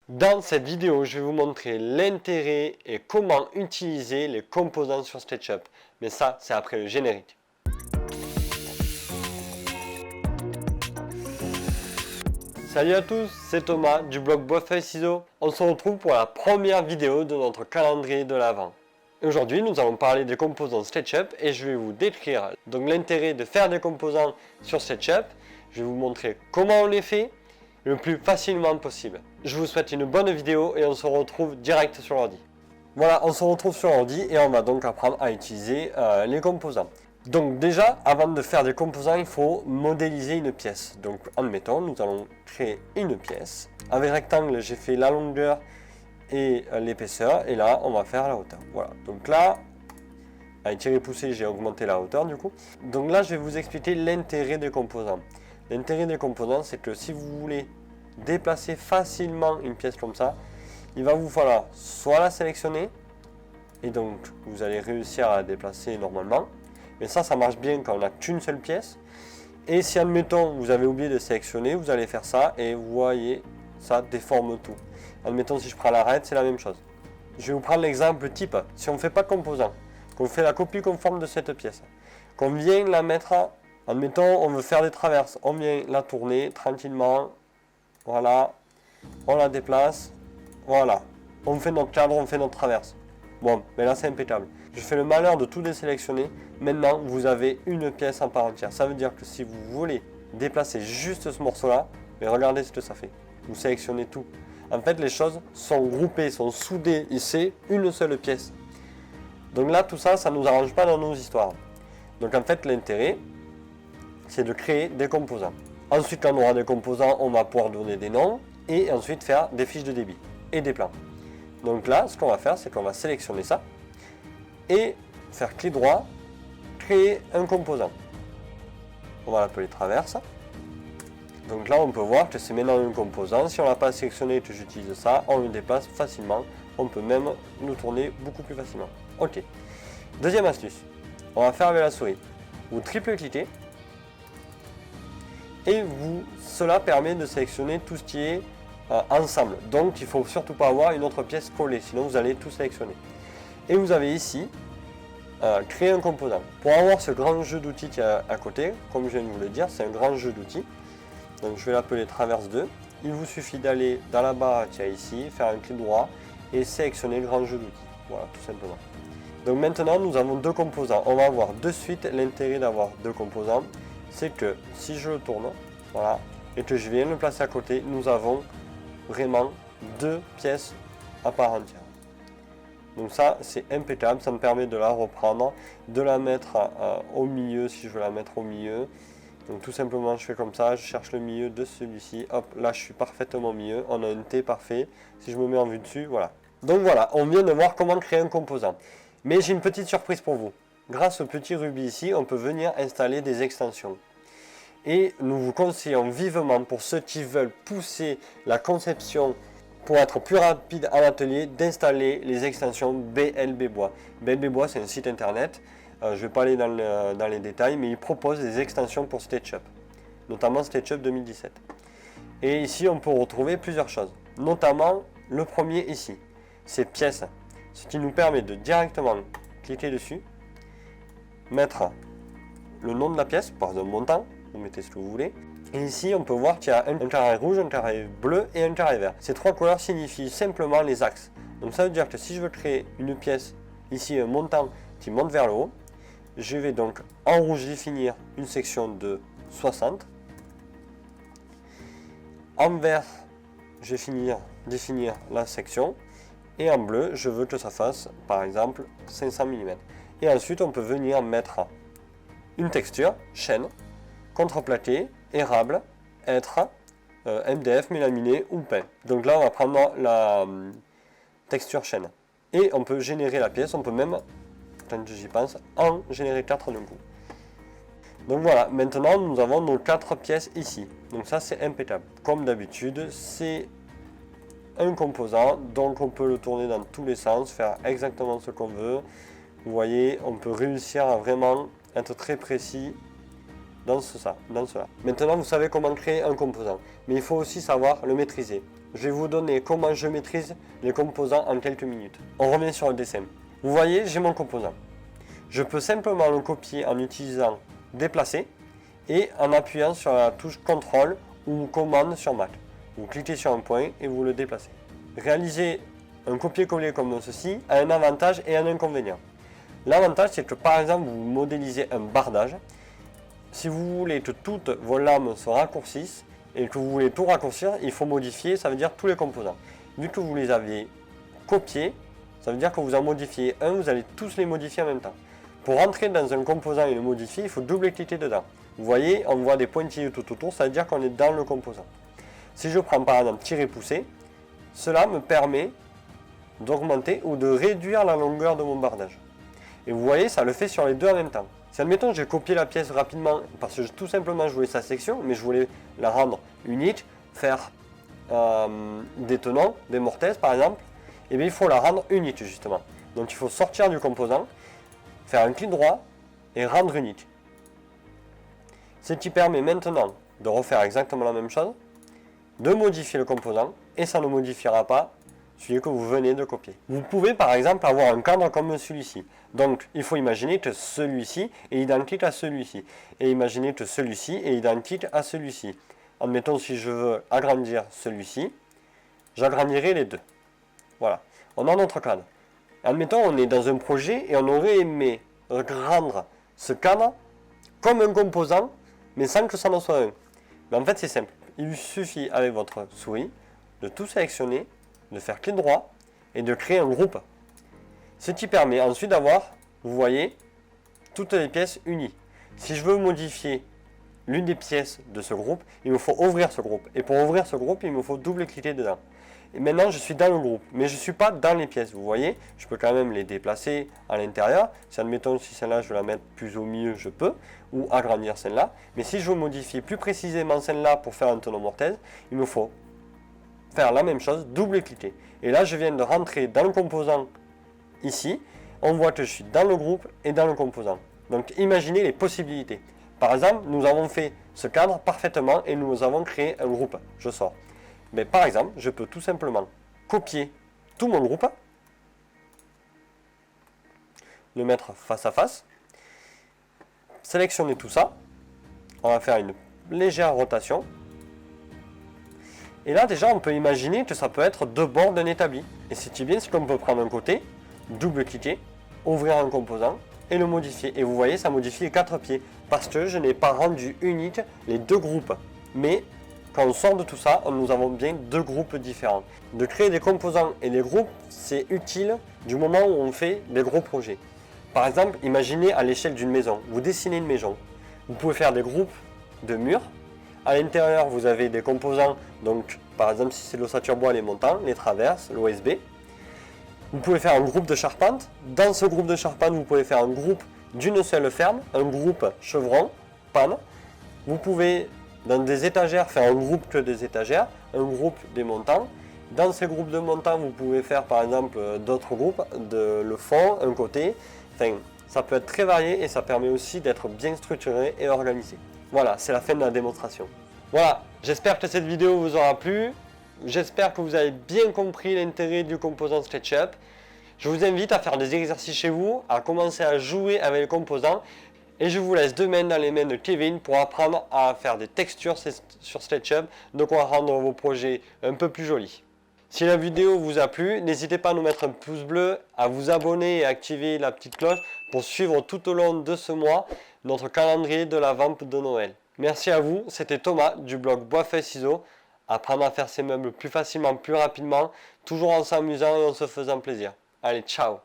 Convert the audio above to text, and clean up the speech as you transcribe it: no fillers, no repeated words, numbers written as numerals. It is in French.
Dans cette vidéo, je vais vous montrer l'intérêt et comment utiliser les composants sur SketchUp. Mais ça, c'est après le générique. Salut à tous, c'est Thomas du blog Bois Feuille Ciseaux. On se retrouve pour la première vidéo de notre calendrier de l'Avent. Aujourd'hui, nous allons parler des composants SketchUp et je vais vous décrire donc l'intérêt de faire des composants sur SketchUp. Je vais vous montrer comment on les fait le plus facilement possible. Je vous souhaite une bonne vidéo et on se retrouve direct sur l'ordi. Voilà, on se retrouve sur l'ordi et on va donc apprendre à utiliser les composants. Donc déjà, avant de faire des composants, il faut modéliser une pièce. Donc admettons, nous allons créer une pièce. Avec rectangle, j'ai fait la longueur et l'épaisseur et là, on va faire la hauteur. Voilà, donc là, avec tirer-pousser, j'ai augmenté la hauteur du coup. Donc là, je vais vous expliquer l'intérêt des composants. L'intérêt des composants, c'est que si vous voulez déplacer facilement une pièce comme ça, il va vous falloir soit la sélectionner, et donc vous allez réussir à la déplacer normalement, mais ça marche bien quand on n'a qu'une seule pièce. Et si admettons vous avez oublié de sélectionner, vous allez faire ça et vous voyez, ça déforme tout. Admettons si je prends l'arête, c'est la même chose. Je vais vous prendre l'exemple type, si on ne fait pas de composant, qu'on fait la copie conforme de cette pièce, qu'on vient la mettre à, admettons, on veut faire des traverses, on vient la tourner tranquillement, voilà, on la déplace, voilà, on fait notre cadre, on fait notre traverse. Bon, mais là c'est impeccable. Je fais le malheur de tout désélectionner, maintenant vous avez une pièce en part entière. Ça veut dire que si vous voulez déplacer juste ce morceau-là, mais regardez ce que ça fait. Vous sélectionnez tout. En fait, les choses sont groupées, sont soudées, et c'est une seule pièce. Donc là, tout ça, ça ne nous arrange pas dans nos histoires. Donc en fait, l'intérêt, c'est de créer des composants. Ensuite, quand on aura des composants, on va pouvoir donner des noms et ensuite faire des fiches de débit et des plans. Donc là, ce qu'on va faire, c'est qu'on va sélectionner ça et faire clic droit, créer un composant. On va l'appeler traverse. Donc là, on peut voir que c'est maintenant un composant. Si on ne l'a pas sélectionné et que j'utilise ça, on le déplace facilement. On peut même le tourner beaucoup plus facilement. Ok. Deuxième astuce, on va faire avec la souris. Vous triple-cliquez. Et cela permet de sélectionner tout ce qui est ensemble. Donc il ne faut surtout pas avoir une autre pièce collée, sinon vous allez tout sélectionner. Et vous avez ici créer un composant. Pour avoir ce grand jeu d'outils qui est à côté, comme je viens de vous le dire, c'est un grand jeu d'outils. Donc je vais l'appeler Traverse 2. Il vous suffit d'aller dans la barre qui est ici, faire un clic droit et sélectionner le grand jeu d'outils. Voilà, tout simplement. Donc maintenant nous avons deux composants. On va voir de suite l'intérêt d'avoir deux composants. C'est que si je le tourne, voilà, et que je viens le placer à côté, nous avons vraiment deux pièces à part entière. Donc ça, c'est impeccable, ça me permet de la reprendre, de la mettre au milieu si je veux la mettre au milieu. Donc tout simplement, je fais comme ça, je cherche le milieu de celui-ci, hop, là je suis parfaitement au milieu, on a un T parfait. Si je me mets en vue dessus, voilà. Donc voilà, on vient de voir comment créer un composant. Mais j'ai une petite surprise pour vous. Grâce au petit rubis ici, on peut venir installer des extensions. Et nous vous conseillons vivement, pour ceux qui veulent pousser la conception pour être plus rapide à l'atelier, d'installer les extensions BLB Bois. BLB Bois, c'est un site internet. Je ne vais pas aller dans les détails, mais il propose des extensions pour SketchUp, notamment SketchUp 2017. Et ici, on peut retrouver plusieurs choses, notamment le premier ici, c'est pièces, ce qui nous permet de directement cliquer dessus, mettre le nom de la pièce, par exemple montant, vous mettez ce que vous voulez. Et ici, on peut voir qu'il y a un carré rouge, un carré bleu et un carré vert. Ces trois couleurs signifient simplement les axes. Donc ça veut dire que si je veux créer une pièce, ici un montant qui monte vers le haut, je vais donc en rouge définir une section de 60. En vert, je vais définir la section. Et en bleu, je veux que ça fasse, par exemple, 500 mm. Et ensuite, on peut venir mettre une texture, chaîne, contreplaqué, érable, hêtre, MDF, mélaminé ou peint. Donc là, on va prendre la texture chaîne. Et on peut générer la pièce, on peut même, quand j'y pense, en générer 4 d'un coup. Donc voilà, maintenant nous avons nos 4 pièces ici. Donc ça c'est impeccable. Comme d'habitude, c'est un composant, donc on peut le tourner dans tous les sens, faire exactement ce qu'on veut. Vous voyez, on peut réussir à vraiment être très précis dans cela. Maintenant, vous savez comment créer un composant, mais il faut aussi savoir le maîtriser. je vais vous donner comment je maîtrise les composants en quelques minutes. On revient sur le dessin. Vous voyez, j'ai mon composant. Je peux simplement le copier en utilisant déplacer et en appuyant sur la touche CTRL ou commande sur Mac. Vous cliquez sur un point et vous le déplacez. Réaliser un copier-coller comme ceci a un avantage et un inconvénient. L'avantage, c'est que par exemple, vous modélisez un bardage. Si vous voulez que toutes vos lames se raccourcissent et que vous voulez tout raccourcir, il faut modifier, ça veut dire tous les composants. Vu que vous les avez copiés, ça veut dire que vous en modifiez un, vous allez tous les modifier en même temps. Pour rentrer dans un composant et le modifier, il faut double-cliquer dedans. Vous voyez, on voit des pointillés tout autour, ça veut dire qu'on est dans le composant. Si je prends par exemple tirer pousser, cela me permet d'augmenter ou de réduire la longueur de mon bardage. Et vous voyez, ça le fait sur les deux en même temps. Si admettons j'ai copié la pièce rapidement parce que tout simplement je voulais sa section, mais je voulais la rendre unique, faire des tenons, des mortaises par exemple, et bien il faut la rendre unique justement. Donc il faut sortir du composant, faire un clic droit et rendre unique. Ce qui permet maintenant de refaire exactement la même chose, de modifier le composant et ça ne modifiera pas celui que vous venez de copier. Vous pouvez par exemple avoir un cadre comme celui-ci. Donc il faut imaginer que celui-ci est identique à celui-ci. Et imaginer que celui-ci est identique à celui-ci. Admettons si je veux agrandir celui-ci, j'agrandirai les deux. Voilà, on a notre cadre. Admettons on est dans un projet et on aurait aimé rendre ce cadre comme un composant, mais sans que ça en soit un. Mais en fait c'est simple, il suffit avec votre souris de tout sélectionner, de faire clic droit et de créer un groupe. Ce qui permet ensuite d'avoir, vous voyez, toutes les pièces unies. Si je veux modifier l'une des pièces de ce groupe, il me faut ouvrir ce groupe. Et pour ouvrir ce groupe, il me faut double-cliquer dedans. Et maintenant, je suis dans le groupe, mais je ne suis pas dans les pièces. Vous voyez, je peux quand même les déplacer à l'intérieur. Si admettons, si celle-là, je veux la mettre plus au milieu, je peux. Ou agrandir celle-là. Mais si je veux modifier plus précisément celle-là pour faire un tenon mortaise, il me faut faire la même chose, double-cliquer. Et là, je viens de rentrer dans le composant ici. On voit que je suis dans le groupe et dans le composant. Donc, imaginez les possibilités. Par exemple, nous avons fait ce cadre parfaitement et nous avons créé un groupe. Je sors. Mais par exemple, je peux tout simplement copier tout mon groupe, le mettre face à face, sélectionner tout ça. On va faire une légère rotation. Et là, déjà, on peut imaginer que ça peut être deux bords d'un établi. Et ce qui est bien, c'est qu'on peut prendre un côté, double-cliquer, ouvrir un composant et le modifier. Et vous voyez, ça modifie les quatre pieds. Parce que je n'ai pas rendu unique les deux groupes. Mais quand on sort de tout ça, nous avons bien deux groupes différents. De créer des composants et des groupes, c'est utile du moment où on fait des gros projets. Par exemple, imaginez à l'échelle d'une maison. Vous dessinez une maison. Vous pouvez faire des groupes de murs. À l'intérieur, vous avez des composants, donc par exemple si c'est l'ossature bois, les montants, les traverses, l'OSB. Vous pouvez faire un groupe de charpente. Dans ce groupe de charpente, vous pouvez faire un groupe d'une seule ferme, un groupe chevron, panne. Vous pouvez, dans des étagères, faire un groupe que des étagères, un groupe des montants. Dans ces groupes de montants, vous pouvez faire par exemple d'autres groupes, le fond, un côté. Enfin, ça peut être très varié et ça permet aussi d'être bien structuré et organisé. Voilà, c'est la fin de la démonstration. Voilà, j'espère que cette vidéo vous aura plu. J'espère que vous avez bien compris l'intérêt du composant SketchUp. Je vous invite à faire des exercices chez vous, à commencer à jouer avec les composants. Et je vous laisse demain dans les mains de Kevin pour apprendre à faire des textures sur SketchUp, de quoi rendre vos projets un peu plus jolis. Si la vidéo vous a plu, n'hésitez pas à nous mettre un pouce bleu, à vous abonner et activer la petite cloche pour suivre tout au long de ce mois notre calendrier de la vente de Noël. Merci à vous, c'était Thomas du blog Bois Feuille Ciseaux. Apprendre à faire ses meubles plus facilement, plus rapidement, toujours en s'amusant et en se faisant plaisir. Allez, ciao!